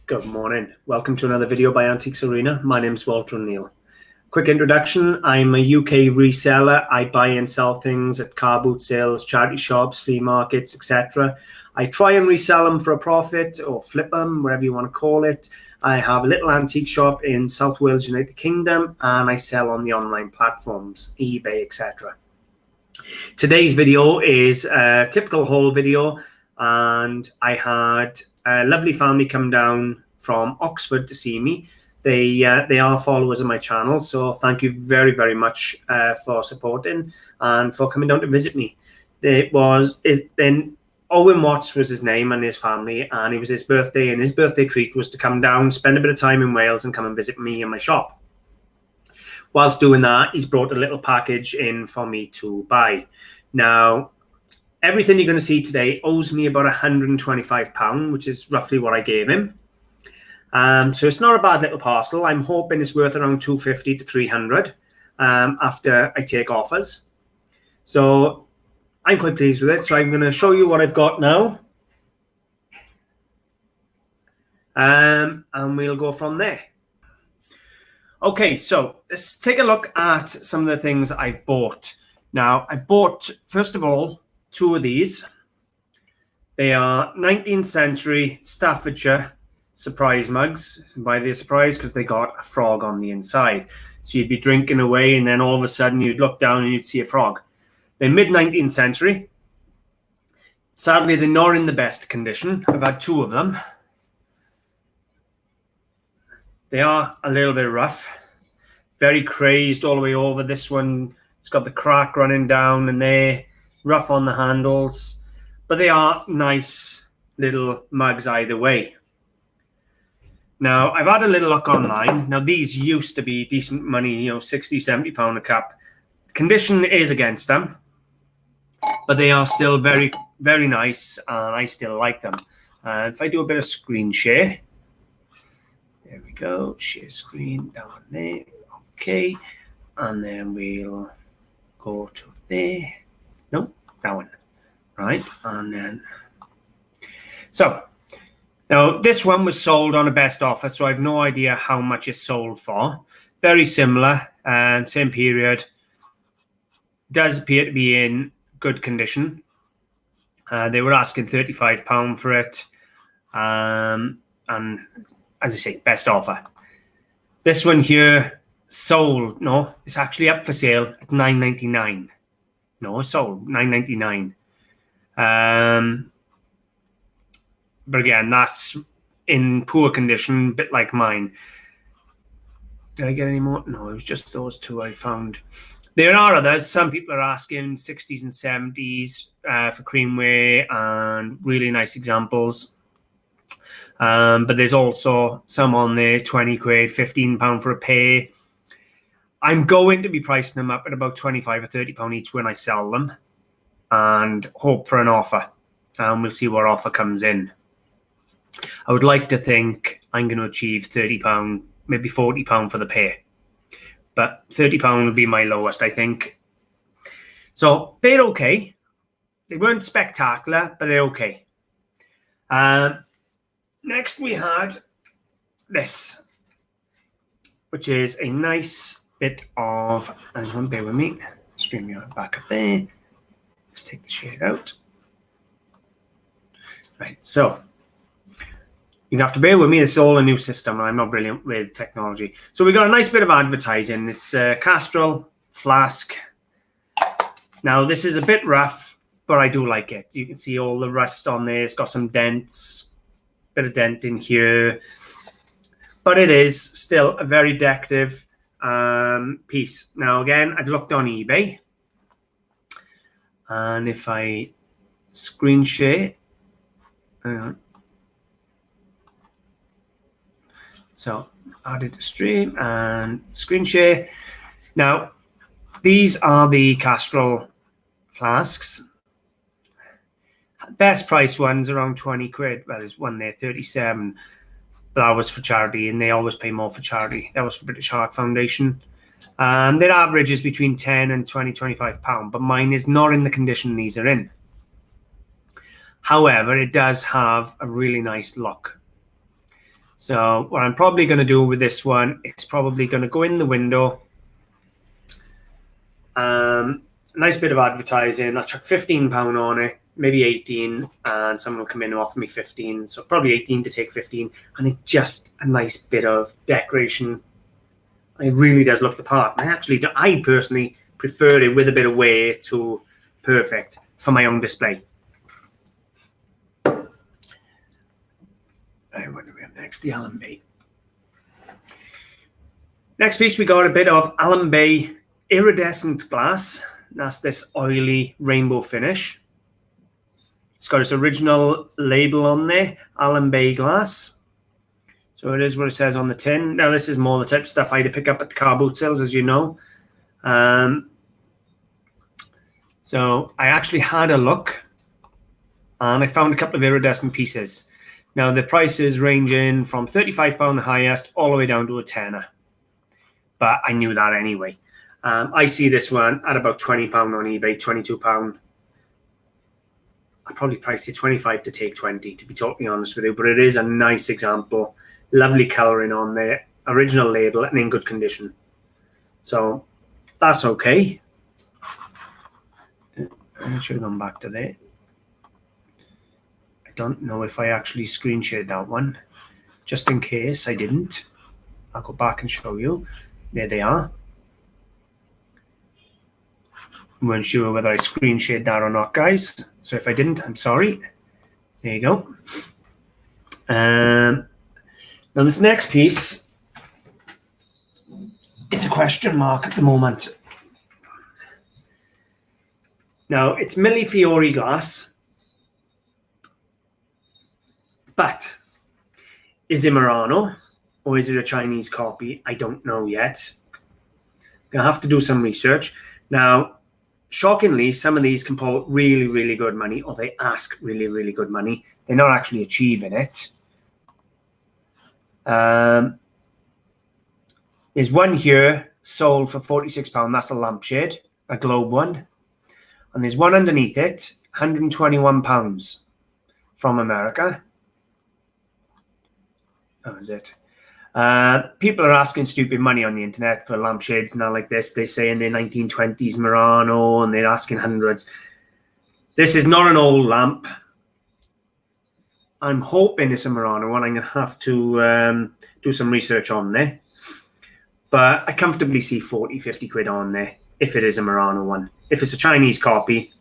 Good morning. Welcome to another video by AntiquesArena. My name is Walter O'Neill. Quick introduction. I'm a UK reseller. I buy and sell things at car boot sales, charity shops, flea markets, etc. I try and resell them for a profit or flip them, whatever you want to call it. I have a little antique shop in South Wales, United Kingdom, and I sell on the online platforms, eBay, etc. Today's video is a typical haul video, and I had a lovely family come down from Oxford to see me. They are followers of my channel, so thank you very, very much for supporting and for coming down to visit me. Then Owen Watts was his name and his family, and it was his birthday, and his birthday treat was to come down, spend a bit of time in Wales and come and visit me in my shop. Whilst doing that, he's brought a little package in for me to buy. Now, everything you're going to see today owes me about £125, which is roughly what I gave him. So it's not a bad little parcel. I'm hoping it's worth around 250 to 300 after I take offers. So I'm quite pleased with it. So I'm going to show you what I've got now. And we'll go from there. Okay, so let's take a look at some of the things I've bought. Now, I've bought, first of all, two of these. They are 19th century Staffordshire surprise mugs. Why they're surprised? Because they got a frog on the inside. So you'd be drinking away and then all of a sudden you'd look down and you'd see a frog. They're mid-19th century. Sadly, they're not in the best condition. I've had two of them. They are a little bit rough. Very crazed all the way over. This one, it's got the crack running down and they're rough on the handles. But they are nice little mugs either way. Now, I've had a little look online. Now, these used to be decent money, you know, £60, £70 a cup. Condition is against them, but they are still very, very nice, and I still like them. If I do a bit of screen share, there we go, share screen down there, okay, and then we'll go to there, no, that one, right, and then, so, now, this one was sold on a best offer, so I have no idea how much it's sold for. Very similar, same period. Does appear to be in good condition. They were asking £35 for it. And as I say, best offer. This one here, sold. No, it's actually up for sale at $9.99. No, it's sold, $9.99. But again, that's in poor condition, a bit like mine. Did I get any more? No, it was just those two I found. There are others. Some people are asking 60s and 70s for creamware and really nice examples. But there's also some on there, 20 quid, £15 for a pair. I'm going to be pricing them up at about 25 or £30 each when I sell them and hope for an offer. And we'll see what offer comes in. I would like to think I'm going to achieve £30, maybe £40 for the pair. But £30 will be my lowest, I think. So they're okay. They weren't spectacular, but they're okay. Next we had this, which is a nice bit of, and bear with me, stream you back up there. Let's take the shade out. Right, so you have to bear with me. It's all a new system, and I'm not brilliant with technology. So we got a nice bit of advertising. It's a Castrol flask. Now, this is a bit rough, but I do like it. You can see all the rust on there. It's got some dents, bit of dent in here. But it is still a very decorative piece. Now, again, I've looked on eBay. And if I screen share, so added to stream and screen share. Now, these are the Castrol flasks. Best price ones around 20 quid. Well, there's one there, 37. But that was for charity, and they always pay more for charity. That was for British Heart Foundation. Their average is between 10 and 20, £25, but mine is not in the condition these are in. However, it does have a really nice look. So what I'm probably going to do with this one, it's probably going to go in the window. Nice bit of advertising. I'll chuck £15 on it, maybe 18, and someone will come in and offer me 15. So probably 18 to take 15, and it's just a nice bit of decoration. It really does look the part. I personally prefer it with a bit of wear to perfect for my own display. Right, what do we have next? The Allen Bay. Next piece, we got a bit of Allen Bay iridescent glass. That's this oily rainbow finish. It's got its original label on there, Allen Bay glass. So it is what it says on the tin. Now, this is more the type of stuff I had to pick up at the car boot sales, as you know. So I actually had a look, and I found a couple of iridescent pieces. Now, the prices ranging from £35 the highest all the way down to a tenner. But I knew that anyway. I see this one at about £20 on eBay, £22. I probably priced it 25 to take 20, to be totally honest with you. But it is a nice example. Lovely colouring on there. Original label and in good condition. So that's okay. I should have gone back to there. I don't know if I actually screen shared that one. Just in case I didn't, I'll go back and show you. There they are. I weren't sure whether I screen shared that or not, guys. So if I didn't, I'm sorry. There you go. Now this next piece, it's a question mark at the moment. Now it's Millefiori glass, but is it Murano or is it a Chinese copy? I don't know yet. I'll have to do some research. Now, shockingly, some of these can pull really, really good money, or they ask really, really good money. They're not actually achieving it. There's one here sold for £46. That's a lampshade, a globe one. And there's one underneath it, £121 from America. That was it. People are asking stupid money on the internet for lampshades now like this. They say in their 1920s Murano, and they're asking hundreds. This is not an old lamp. I'm hoping it's a Murano one. I'm going to have to do some research on there. But I comfortably see 40, 50 quid on there if it is a Murano one. If it's a Chinese copy,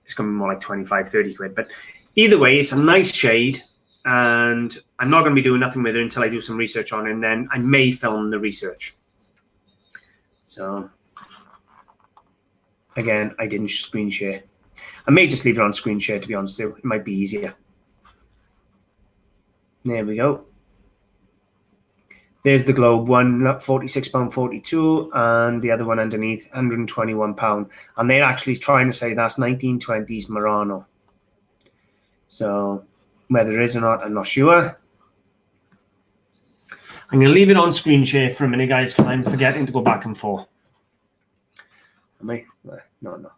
it's going to be more like 25, 30 quid. But either way, it's a nice shade. And I'm not going to be doing nothing with it until I do some research on it, and then I may film the research. So, again, I didn't screen share. I may just leave it on screen share, to be honest with you. It might be easier. There we go. There's the globe one, £46.42, and the other one underneath, £121. And they're actually trying to say that's 1920s Murano. So whether it is or not, I'm not sure. I'm going to leave it on screen share for a minute, guys, because I'm forgetting to go back and forth. Am I? No.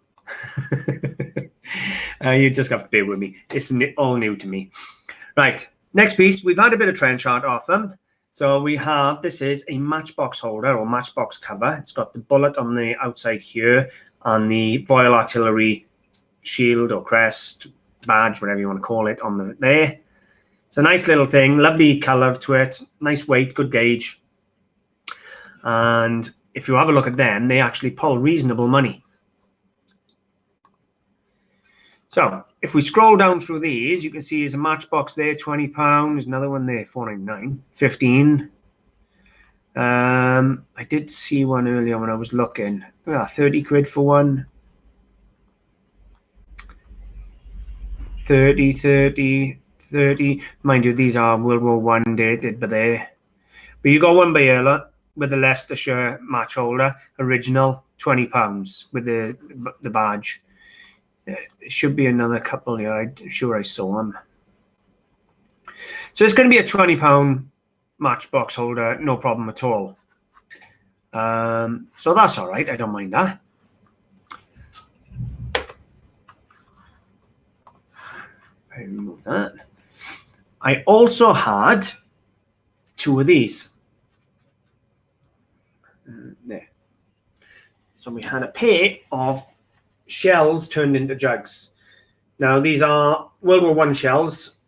You just have to bear with me. It's all new to me. Right, next piece. We've had a bit of trench art off them. So we have, this is a matchbox holder or matchbox cover. It's got the bullet on the outside here and the Royal Artillery shield or crest, badge, whatever you want to call it, on there. It's a nice little thing, lovely color to it, nice weight, good gauge. And if you have a look at them, they actually pull reasonable money. So if we scroll down through these, you can see there's a matchbox there, £20, another one there, £4.99, 15. I did see one earlier when I was looking. 30 quid for one. 30. Mind you, these are World War I dated, but there. But you got one by here with the Leicestershire match holder, original, £20 with the badge. There should be another couple here. I'm sure I saw them. So it's going to be a £20 matchbox holder, no problem at all. So that's all right. I don't mind that. I remove that. I also had 2 of these. There. So we had a pair of shells turned into jugs. Now these are World War I shells.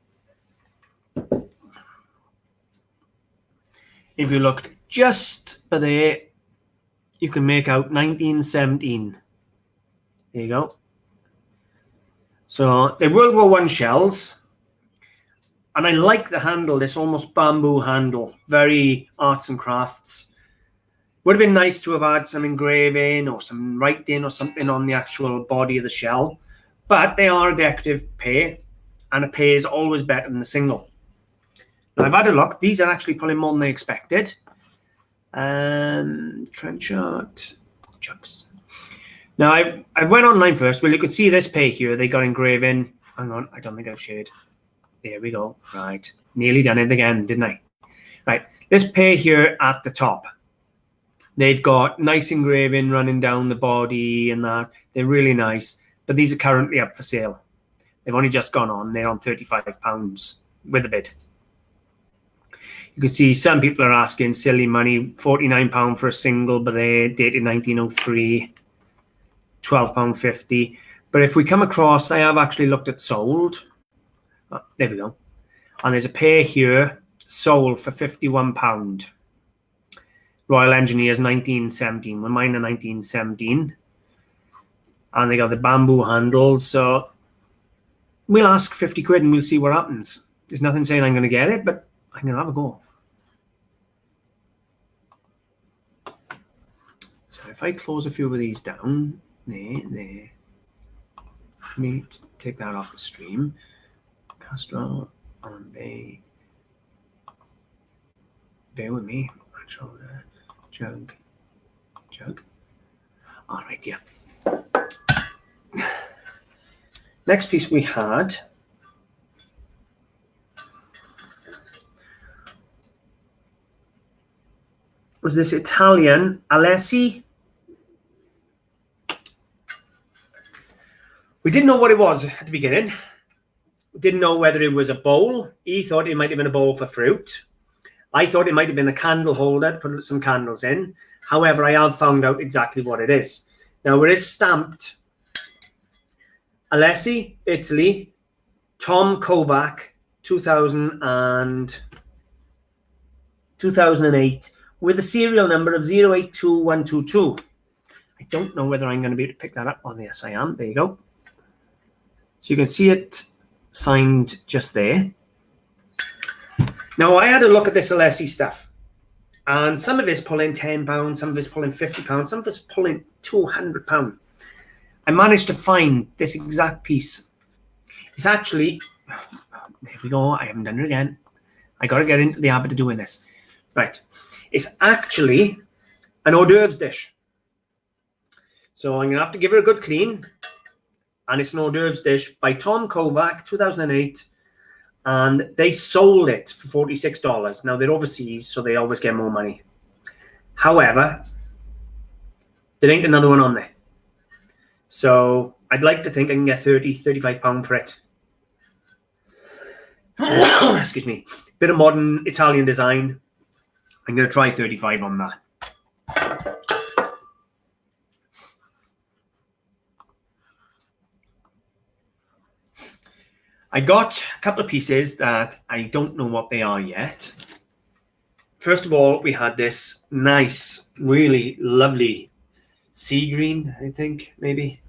If you look just there, you can make out 1917. There you go. So they're World War I shells. And I like the handle, this almost bamboo handle. Very arts and crafts. Would have been nice to have had some engraving or some writing or something on the actual body of the shell. But they are a decorative pair. And a pair is always better than a single. Now I've had a look. These are actually pulling more than they expected. Trenchard, Jugs. Now I went online first. Well, you could see this pair here. They got engraving. Hang on, I don't think I've shared. There we go. Right, nearly done it again, didn't I? Right, this pair here at the top. They've got nice engraving running down the body and that. They're really nice. But these are currently up for sale. They've only just gone on. They're on £35 with a bid. You can see some people are asking silly money, £49 for a single, but they're dated 1903, £12.50. But if we come across, I have actually looked at sold. Oh, there we go. And there's a pair here, sold for £51. Royal Engineers 1917. Well, mine are 1917. And they got the bamboo handles. So we'll ask 50 quid and we'll see what happens. There's nothing saying I'm going to get it, but I'm going to have a go. So if I close a few of these down, there. Let me take that off the stream. Castro and bear with me. Jug. All right, yeah. Next piece we had was this Italian Alessi. We didn't know what it was at the beginning. We didn't know whether it was a bowl. He thought it might have been a bowl for fruit. I thought it might have been a candle holder to put some candles in. However, I have found out exactly what it is. Now, it is stamped Alessi, Italy, Tom Kovac, 2008, with a serial number of 082122. I don't know whether I'm going to be able to pick that up. Oh, yes, I am. There you go. So you can see it signed just there. Now, I had a look at this Alessi stuff. And some of it's pulling £10, some of it's pulling £50, some of it's pulling £200. I managed to find this exact piece. It's actually, there we go, I haven't done it again. I got to get into the habit of doing this. Right, it's actually an hors d'oeuvres dish. So I'm going to have to give her a good clean. And it's an hors d'oeuvres dish by Tom Kovac, 2008. And they sold it for $46. Now, they're overseas, so they always get more money. However, there ain't another one on there. So I'd like to think I can get £35 for it. Excuse me. Bit of modern Italian design. I'm going to try 35 on that. I got a couple of pieces that I don't know what they are yet. First of all, we had this nice, really lovely sea green, I think, maybe.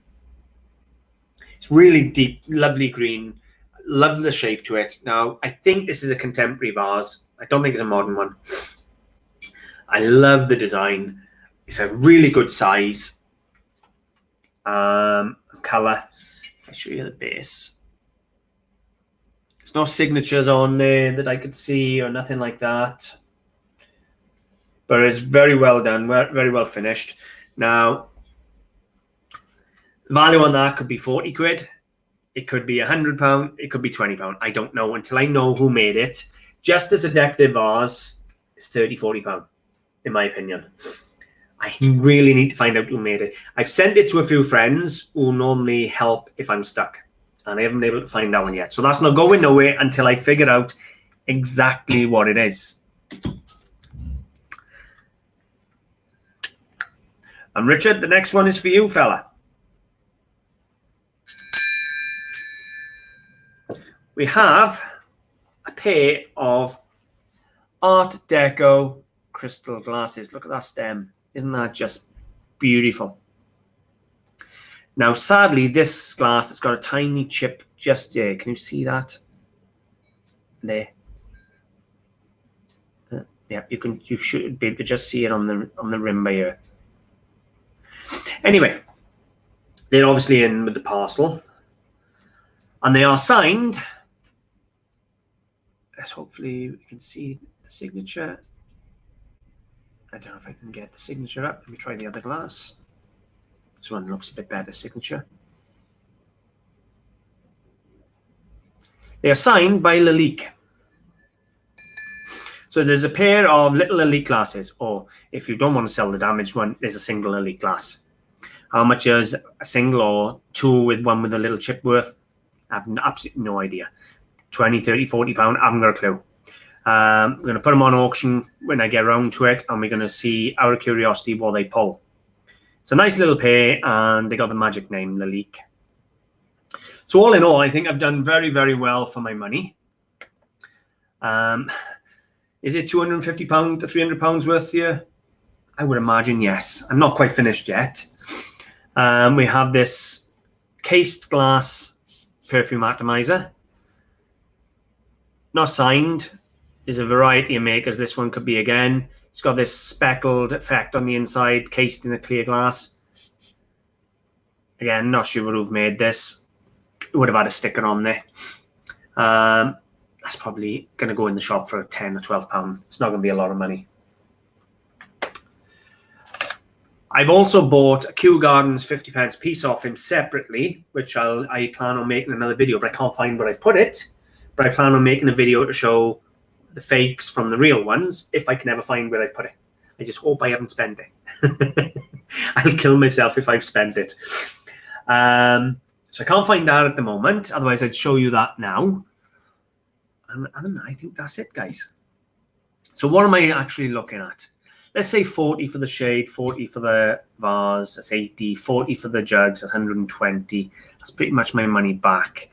It's really deep, lovely green. Love the shape to it. Now, I think this is a contemporary vase. I don't think it's a modern one. I love the design. It's a really good size. Color. If I show you the base. There's no signatures on there that I could see or nothing like that. But it's very well done, very well finished. Now, value on that could be 40 quid. It could be £100. It could be £20. I don't know until I know who made it. Just as a decorative vase, it's £30, £40, in my opinion. I really need to find out who made it. I've sent it to a few friends who normally help if I'm stuck. And I haven't been able to find that one yet. So that's not going nowhere until I figure out exactly what it is. And Richard, the next one is for you, fella. We have a pair of Art Deco crystal glasses. Look at that stem. Isn't that just beautiful? Now, sadly, this glass has got a tiny chip just there. Can you see that? There. Yeah, you should be able to just see it on the rim by here. Anyway, they're obviously in with the parcel, and they are signed. Let's hopefully we can see the signature. I don't know if I can get the signature up. Let me try the other glass. This one looks a bit better signature. They are signed by Lalique. So there's a pair of little Elite glasses, or if you don't want to sell the damaged one, there's a single Elite glass. How much is a single or two with one with a little chip worth? I have absolutely no idea. 20, 30, 40 pound, I haven't got a clue. We're going to put them on auction when I get around to it, and we're going to see out of curiosity what they pull. It's a nice little pair, and they got the magic name, Lalique. So all in all, I think I've done very, very well for my money. Is it £250 to £300 worth here? I would imagine yes. I'm not quite finished yet. We have this cased glass perfume atomizer. Not signed. There's a variety of makers. This one could be again. It's got this speckled effect on the inside, cased in a clear glass. Again, not sure who've made this. It would have had a sticker on there. That's probably going to go in the shop for £10 or £12. It's not going to be a lot of money. I've also bought a Kew Gardens 50p piece off him separately, which I plan on making another video, but I can't find where I put it. But I plan on making a video to show the fakes from the real ones, if I can ever find where I put it. I just hope I haven't spent it. I'll kill myself if I've spent it. So I can't find that at the moment. Otherwise, I'd show you that now. And other than that, I think that's it, guys. So what am I actually looking at? Let's say 40 for the shade, 40 for the vase, that's 80, 40 for the jugs, that's 120. That's pretty much my money back.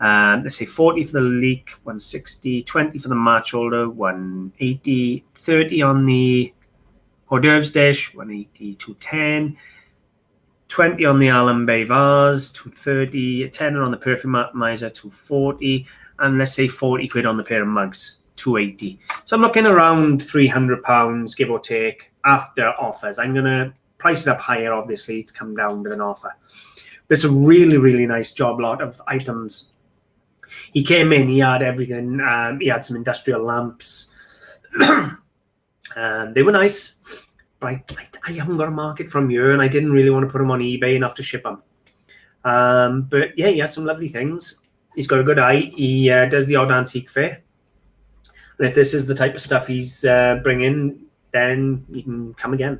Let's say 40 for the leak, 160, 20 for the match holder, 180, 30 on the hors d'oeuvres dish, 180, 210, 20 on the Allen Bay vase, 230, 10 on the perfume atomizer, 240, and let's say 40 quid on the pair of mugs, 280. So I'm looking around £300, give or take, after offers. I'm going to price it up higher, obviously, to come down with an offer. But it's a really, really nice job lot of items. He came in, he had everything. He had some industrial lamps. They were nice, but I haven't got a market from here, and I didn't really want to put them on eBay enough to ship them. But yeah, he had some lovely things. He's got a good eye. He does the odd antique fair. And if this is the type of stuff he's bringing, then you can come again.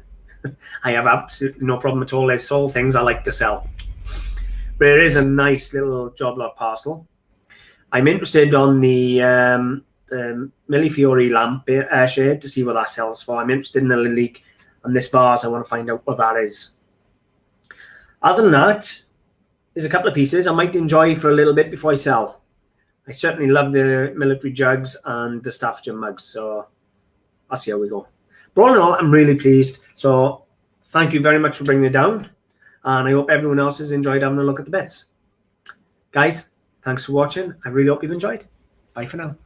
I have absolutely no problem at all. It's all things I like to sell. But it is a nice little job lot parcel. I'm interested on the Millefiori lamp shade to see what that sells for. I'm interested in the Lalique and this vase. I want to find out what that is. Other than that, there's a couple of pieces I might enjoy for a little bit before I sell. I certainly love the military jugs and the Staffordshire mugs, so I'll see how we go. But all in all, I'm really pleased. So thank you very much for bringing it down, and I hope everyone else has enjoyed having a look at the bits. Guys, thanks for watching. I really hope you've enjoyed. Bye for now.